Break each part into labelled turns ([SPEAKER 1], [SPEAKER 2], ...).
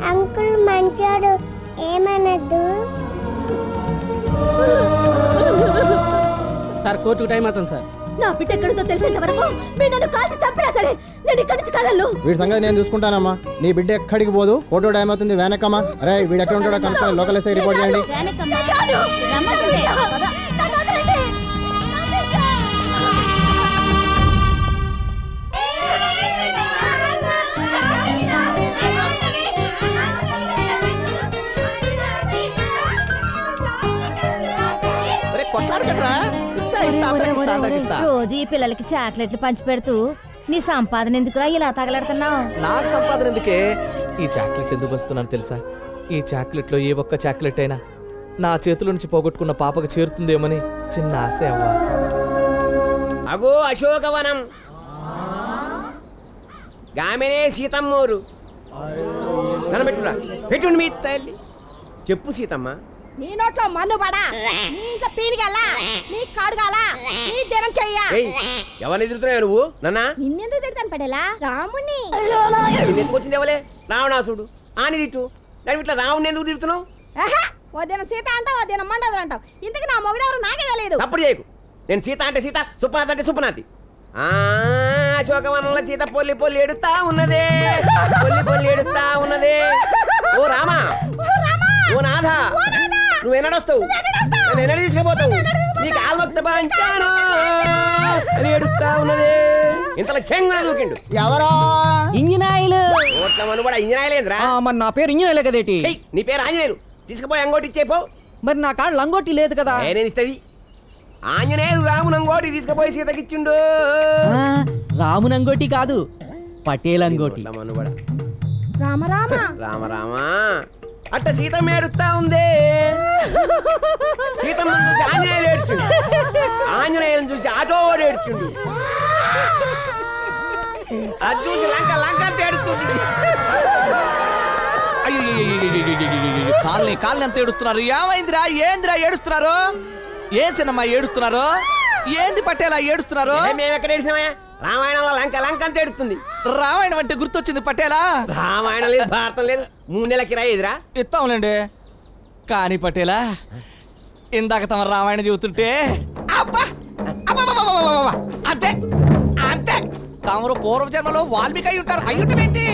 [SPEAKER 1] Uncle మంచోడు, ఏమనద్దు.
[SPEAKER 2] Sir కోర్టుకు time అవుతుంది సార్.
[SPEAKER 3] నా బిడ్డ ఎక్కడితో తెలిసేంత వరకు మీరు నన్ను కాల్చి చంపినా సరే నేను ఇక్కడి నుంచి కదలను.
[SPEAKER 4] వీడి సంగతి నేను చూసుకుంటానమ్మా. నీ బిడ్డ ఎక్కడికి పోదు. ఫోటో టైం అవుతుంది, వెనకమ్మా. అరే వీడు ఎక్కడ ఉంటాడో కనుక్కొని లోకల్ ఎస్ఐ రిపోర్ట్ చేయండి.
[SPEAKER 3] రోజు ఈ పిల్లలకి చాక్లెట్లు పంచి పెడుతూ నీ సంపాదన ఎందుకురా ఇలా తగలడుతున్నావు?
[SPEAKER 5] నాకు సంపాదన ఎందుకే? ఈ చాక్లెట్ ఎందుకు వస్తున్నాను తెలుసా? ఈ చాక్లెట్ లో ఏ ఒక్క చాక్లెట్ అయినా నా చేతుల నుంచి పోగొట్టుకున్న పాపకు చేరుతుందేమని చిన్న ఆశ అవ్వా.
[SPEAKER 6] అగో అశోకవనం, గామెనే సీతమ్మూరు. కనబెట్టురా, పెట్టుండి మీ తల్లి. చెప్పు సీతమ్మ.
[SPEAKER 3] నీ నోట్లో మన్ను పడా, నీ ఇంట్లో పీనిగల్లా, నీ కాడుగాలా, నీ దినం చెయ్య.
[SPEAKER 6] ఎవరిని ఎదురుతున్నావు నువ్వు? నన్నా
[SPEAKER 3] నిన్నెందుకు తిడతాను పడేలా? రాముణ్ణి.
[SPEAKER 6] ఎందుకొచ్చింది ఎవలే? రావణాసుడు ఆని తిట్టు. నేను ఇట్లా రావుని ఎందుకు తిడుతున్నావు?
[SPEAKER 3] వదిన సీత అంటావు, వదిన మండదు అంటావు. ఇంతకు నా మొగడెవరు నాకే తెలియదు.
[SPEAKER 6] తప్పుడు చేయకు. నేను సీత అంటే సీత, సుప్నాథ్ అంటే సుప్నాథి. అశోకవనంలో సీత పొల్లి పొల్లి ఎడుతా ఉన్నదే, పొల్లి పొల్లి ఎడుతా ఉన్నదే. ఓ రామా, ఓ నాథా, నువ్వు ఎన్నడొస్తావు? నేను ఎన్నడ తీసుకుపోతావు? నీకు ఆల్మొక్త బాంచాను అని ఏడుస్తా ఉన్నదే. ఇంతలో చెంగున దూకిండు.
[SPEAKER 2] ఎవరో ఇంజనాయిలు.
[SPEAKER 6] ఓట్ల మను కూడా ఇంజనాయలేదురా.
[SPEAKER 2] మరి నా పేరు ఇంజనాయిలే కదేటి?
[SPEAKER 6] నీ పేరు ఆంజనేయులు. తీసుకుపోయి అంగోటి ఇచ్చేపో.
[SPEAKER 2] మరి నా కాడ లంగోటి లేదు కదా.
[SPEAKER 6] నేను ఇస్తుంది ఆంజనేయులు రామునంగోటి తీసుకుపోయి సీతకిచ్చిండు.
[SPEAKER 2] రామునంగోటి కాదు, పటేల్ అంగోటి.
[SPEAKER 3] రామ రామ
[SPEAKER 6] రామ రామ అట్ట సీతమ్మ ఏడుస్తా ఉందే. సీతమ్మ చూసి ఆంజనేయులు ఏడ్చిండు, ఆంజనేయులను చూసి ఆటో వాడు ఏడ్చిండు, అది చూసి లంక లంక తేడుతుంది.
[SPEAKER 5] కాళ్ళని ఎంత ఏడుస్తున్నారు? ఏమైందిరా? ఏందిరా ఏడుస్తున్నారు? ఏం సినిమా ఏడుస్తున్నారు? ఏంది పట్టేలా ఏడుస్తున్నారు?
[SPEAKER 6] మేము ఎక్కడ ఏడిసినామయ్యా? రామాయణంలో లంక లంక అంత ఏడుతుంది.
[SPEAKER 5] రామాయణం అంటే గుర్తొచ్చింది పట్టేలా.
[SPEAKER 6] రామాయణం లేదు, భారతం లేదు, 3 నెలల కిరాయి ఎదురా
[SPEAKER 5] ఇస్తాంలేండి. కానీ పట్టేలా, ఇందాక తమ రామాయణం చెబుతుంటే అంతే అంతే. తమరు పూర్వ జన్మలో వాల్మీకి అయి ఉంటారు. అయ్యుంటేంటి?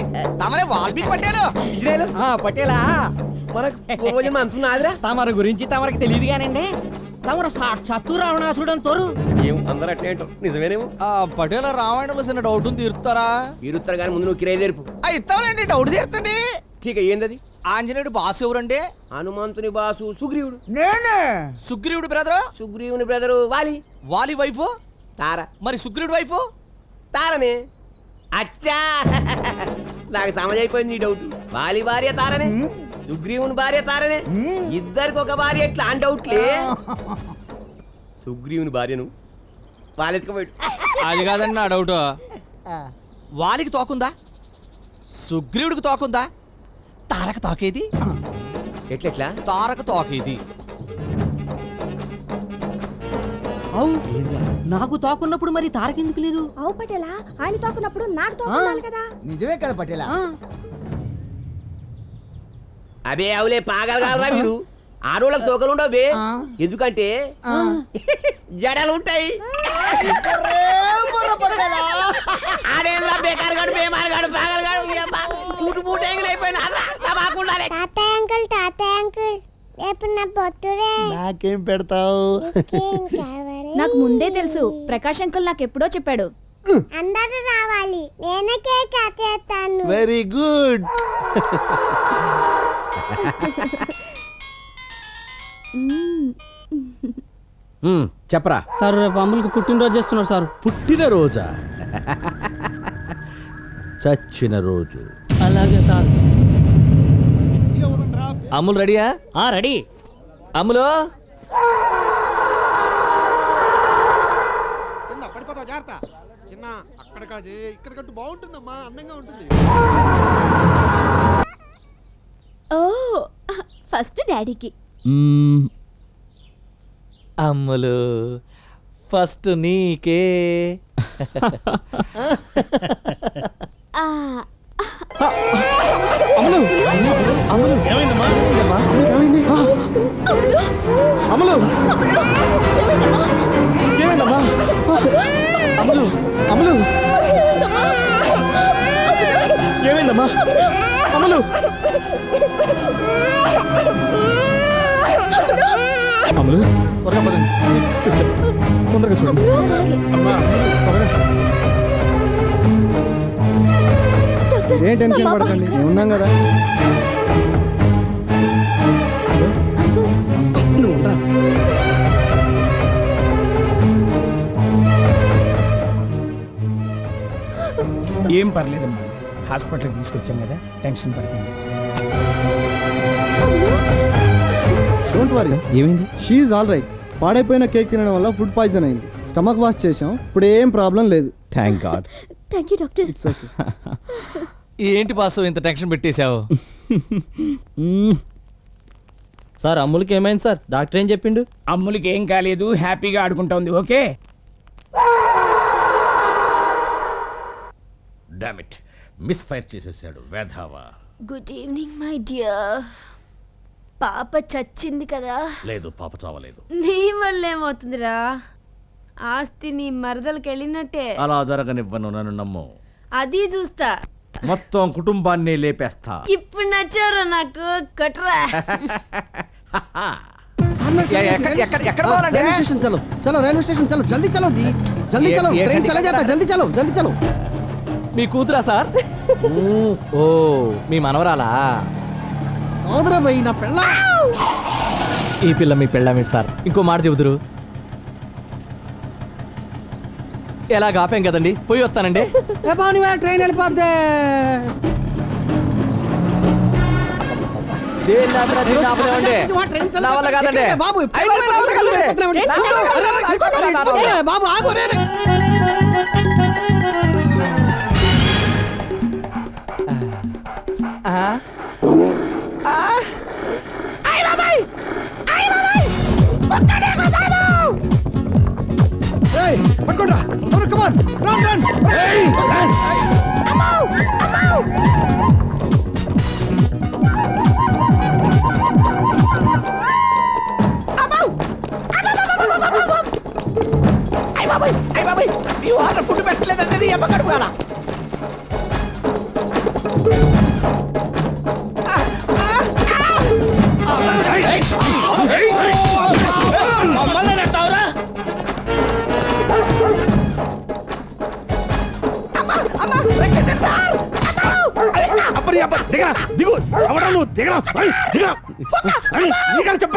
[SPEAKER 5] తమరే వాల్మీకి పట్టారు.
[SPEAKER 6] ఇజ్రాయేలు
[SPEAKER 2] పటేలా,
[SPEAKER 6] మనకు పూర్వజన్మ అంటున్నాదిరా.
[SPEAKER 2] తమరి గురించి తమరికి తెలియదు కానండి. తమరు సాక్షాత్తు రావణాసుడు అంటారు.
[SPEAKER 6] ఏం అందరూ అట్లే అంటారు, నిజమేనేమో.
[SPEAKER 5] పటేల రామాయణంలో చిన్న డౌట్ తీరుతారా?
[SPEAKER 6] తీరుస్తారు కానీ ముందు నువ్వు కిరాయి తెరుపు.
[SPEAKER 5] ఇస్తాంలేండి, డౌట్ తీరుతండి.
[SPEAKER 6] ఠీక ఏందది?
[SPEAKER 5] ఆంజనేయుడు బాసు ఎవరండి?
[SPEAKER 6] హనుమంతుని బాసు సుగ్రీవుడు.
[SPEAKER 5] నేనే సుగ్రీవుడు బ్రదరు.
[SPEAKER 6] సుగ్రీవుని బ్రదరు వాలి.
[SPEAKER 5] వాలి వైఫ్
[SPEAKER 6] తార.
[SPEAKER 5] మరి సుగ్రీవుడు వైఫ్
[SPEAKER 6] తారనే. అచ్చా, నాకు సమజైపోయింది ఈ డౌట్. వాలి భార్య తారనే, సుగ్రీవుని భార్య తారనే. ఇద్దరికి ఒక భార్య ఎట్లా అని డౌట్లే. సుగ్రీవుని భార్యను వాళ్ళెత్తుకుపోయాడు.
[SPEAKER 5] అది కాదండి నా డౌట్. వాలికి తోకుందా? సుగ్రీవుడికి తోకుందా? తారక తోకేది
[SPEAKER 6] ఎట్లెట్లా?
[SPEAKER 5] తారక తోకేది.
[SPEAKER 2] నాకు తోకున్నప్పుడు మరి తారకెందుకు లేదు?
[SPEAKER 3] అవు పటేలా, ఆయన తోకున్నప్పుడు నాకు తోకున్నాను కదా.
[SPEAKER 4] నిజమే కదా పటేలా.
[SPEAKER 6] అబే అవులే పాగలగాలరా మీరు. ఆడోళ్ళకి తోకలు ఉండవు బే. ఎందుకంటే జడలు ఉంటాయి. ఆడేంద్రా బేకారుగాడు, బేమారుగాడు, పాగలగాడు, పూటు పూట అయిపోయినా
[SPEAKER 1] తాతయ్య అంకుల్, తాతయ్య అంకుల్, రేపు నా పొత్తుడే.
[SPEAKER 4] నాకేం పెడతావు?
[SPEAKER 3] నాకు ముందే తెలుసు, ప్రకాష్ అంకుల్ నాకు ఎప్పుడో చెప్పాడు.
[SPEAKER 1] అందరూ రావాలి, నేనే కేక్ చేస్తాను.
[SPEAKER 4] Very good. చెప్పరా
[SPEAKER 2] సార్, రేపు అమ్ములకి పుట్టినరోజు చేస్తున్నారు సార్.
[SPEAKER 7] పుట్టినరోజా? చచ్చిన రోజు.
[SPEAKER 2] అలాగే సార్.
[SPEAKER 5] అమ్ములు రెడీయా?
[SPEAKER 2] రెడీ.
[SPEAKER 5] అమ్ములు
[SPEAKER 4] చిన్న అక్కడ కాదు, ఇక్కడ కట్టు బాగుంటుందమ్మా, అందంగా ఉంటుంది.
[SPEAKER 3] ఓ, ఫస్ట్ డాడీకి.
[SPEAKER 5] అమ్ములు ఫస్ట్ నీకే. అమలు అమలు ఏమైందమ్మా ఏమైంది అమలు ఏమైందమ్మా అమలు అమలు ఏమైందమ్మా అమలు అమలు త్వరగా పదండి సిస్టర్ తొందరగా చూడండి అమ్మా త్వరగా
[SPEAKER 4] ఏం టెన్షన్ పడకండి మేము ఉన్నాం కదా.
[SPEAKER 8] ఏం పర్లేదమ్మా, హాస్పిటల్కి తీసుకొచ్చాం కదా, టెన్షన్ పడకండి.
[SPEAKER 4] Don't worry.
[SPEAKER 7] ఏమైంది?
[SPEAKER 4] She's all right. పాడైపోయిన కేక్ తినడం వల్ల ఫుడ్ పాయిజన్ అయింది. స్టమక్ వాష్ చేసాం, ఇప్పుడు ఏం ప్రాబ్లం లేదు.
[SPEAKER 7] Thank god.
[SPEAKER 1] Thank you doctor.
[SPEAKER 4] It's okay.
[SPEAKER 5] ఏంటి బాసు ఇంత టెన్షన్ పెట్టేశావు?
[SPEAKER 7] సార్ అమ్ములకి ఏమైంది సార్? డాక్టర్ ఏం చెప్పిండు?
[SPEAKER 8] అమ్ములకి ఏం కాలేదు, హ్యాపీగా ఆడుకుంటా ఉంది. ఓకే,
[SPEAKER 9] డామిట్ మిస్ ఫైర్ చేసేసాడు వేధావా.
[SPEAKER 1] Good evening my dear. పాప చచ్చింది కదా?
[SPEAKER 9] లేదు, పాప చావలేదు.
[SPEAKER 3] నీ వల్ల ఏమవుతుందిరా? ఆస్తి నీ మరదలకి వెళ్ళినట్టే.
[SPEAKER 9] అలా జరగనివ్వను, నన్ను నమ్ము.
[SPEAKER 3] అది చూస్తా.
[SPEAKER 9] మొత్తం కుటుంబాన్ని లేపేస్తా.
[SPEAKER 3] ఇప్పుడు నచ్చారా నాకు? కట్రా.
[SPEAKER 5] ఎక్కడ పోవాలండి?
[SPEAKER 4] రైల్వే స్టేషన్ చలో, చలో రైల్వే స్టేషన్ చలో, జల్దీ చలో జీ, జల్దీ చలో, ట్రైన్ చలా జాతా, జల్దీ చలో, జల్దీ చలో.
[SPEAKER 5] మీ కూతురా సార్? ఓ మీ మనవరాలా?
[SPEAKER 4] సోదరా భయ్, నా పెళ్ళ.
[SPEAKER 5] ఈ పిల్ల మీ పెళ్ళామేంటి సార్? ఇంకో మాట చెబుదురు. ఎలా ఆపాం కదండి, పోయి వస్తానండి.
[SPEAKER 4] ట్రైన్ వెళ్ళిపోద్ది.
[SPEAKER 5] నా వల్ల కాదండి
[SPEAKER 4] బాబు బాబు ఆగు. పట్టుకోండి, కమాన్, రన్ రన్.
[SPEAKER 5] ఫుడ్ పెట్టలేదంటే ఎప్ప కడుపులా.
[SPEAKER 9] దిగు, ఎవడా నువ్వు? దిగరా, దిగరా, చెప్ప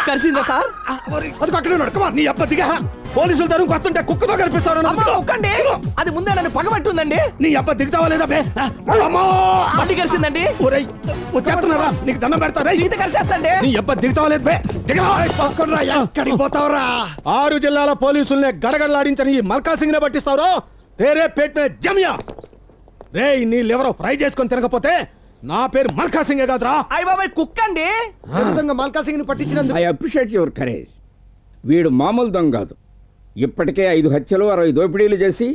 [SPEAKER 5] కలిసిందా సార్?
[SPEAKER 9] అది అక్కడే ఉన్నాడు. కమా, నీ అబ్బ దిగా. పోలీసులు తరువుకు వస్తుంటే కుక్కతో కనిపిస్తావు.
[SPEAKER 5] ఒక్కండి, అది ముందే నన్ను పగబట్టుందండి.
[SPEAKER 9] నీ అబ్బ దిగుతావా లేదా?
[SPEAKER 5] బండి కలిసిందండి.
[SPEAKER 9] వచ్చేస్తున్నారా? నీకు దండం పెడతారా?
[SPEAKER 5] ఈత కలిసేస్తండి.
[SPEAKER 9] నీ అబ్బ దిగుతావా లేదు? ఎక్కడికి పోతావురా? 6 జిల్లాల పోలీసుల్ని గడగడలాడించని ఈ మల్కా సింగ్ నే పట్టిస్తావు. తేరే పేట్ మే జమియా. రే, నీళ్ళెవరో ఫ్రై చేసుకొని తినకపోతే నా పేరు మల్కా సింగ్ కాదురా.
[SPEAKER 5] అయ్య బాబాయ్, కుక్కండి.
[SPEAKER 4] మల్కా సింగ్ ని పట్టించినందుకు
[SPEAKER 10] ఐ అప్రిషియేట్ యువర్ కరేజ్. వీడు మామూలు దొంగ కాదు. ఇప్పటికే 5 హత్యలు 60 దోపిడీలు చేసి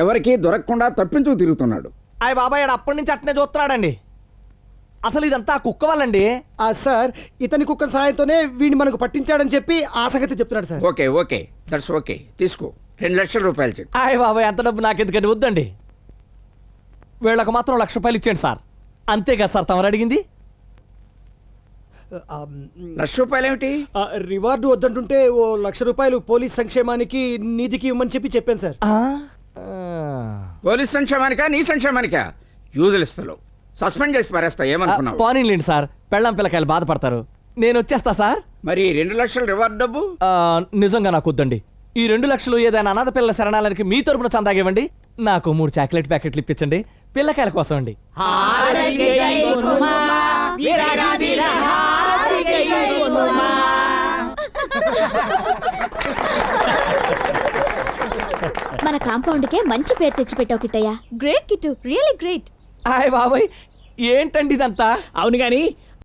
[SPEAKER 10] ఎవరికీ దొరకకుండా తప్పించు తిరుగుతున్నాడు.
[SPEAKER 5] అయ్య బాబాయ్, అప్పటి నుంచి అట్నే చూస్తున్నాడండి. అసలు ఇదంతా కుక్క వాళ్ళండి.
[SPEAKER 4] సార్, ఇతని కుక్క సాయంతోనే వీడిని మనకు పట్టించాడని చెప్పి ఆ సంగతి చెప్తున్నాడు sir.
[SPEAKER 10] Okay okay, that's okay. తీసుకో, 2 లక్షల రూపాయలు చెక్.
[SPEAKER 5] అయ్య బాబాయ్, అంత డబ్బు నాకెందుకండి, వద్దండి. వీళ్ళకు మాత్రం 1,00,000 రూపాయలు ఇచ్చేయండి సార్. అంతేగా సార్ తమరు అడిగింది?
[SPEAKER 10] 1,00,000 రూపాయలు ఏమిటి?
[SPEAKER 4] రివార్డు వద్దంటుంటే ఓ 1,00,000 రూపాయలు పోలీస్ సంక్షేమానికి నిధికి ఇవ్వమని చెప్పాను సార్.
[SPEAKER 10] పోలీస్ సంక్షేమానికా నీ సంక్షేమానికా? Useless fellow. సస్పెండ్ చేసి పారేస్తా. ఏమనుకున్నావు?
[SPEAKER 5] పోనీలేండి సార్, పెళ్ళం పిల్లకాయలు బాధపడతారు. నేను వచ్చేస్తా సార్.
[SPEAKER 10] మరి 2 లక్షల రివార్డ్ డబ్బు?
[SPEAKER 5] నిజంగా నాకు వద్దండి. ఈ 2 లక్షలు ఏదైనా అనాథ పిల్లల శరణాలయానికి మీ తరపున చందాగివ్వండి. నాకు 3 చాక్లెట్ ప్యాకెట్లు ఇప్పించండి, పిల్లకాయల కోసం అండి.
[SPEAKER 1] మన కాంపౌండ్ కే మంచి పేరు తెచ్చిపెట్టావు Kittayya. Great Kittu, really great.
[SPEAKER 5] Hi బాబాయ్, ఏంటండి ఇదంతా?
[SPEAKER 8] అవును గాని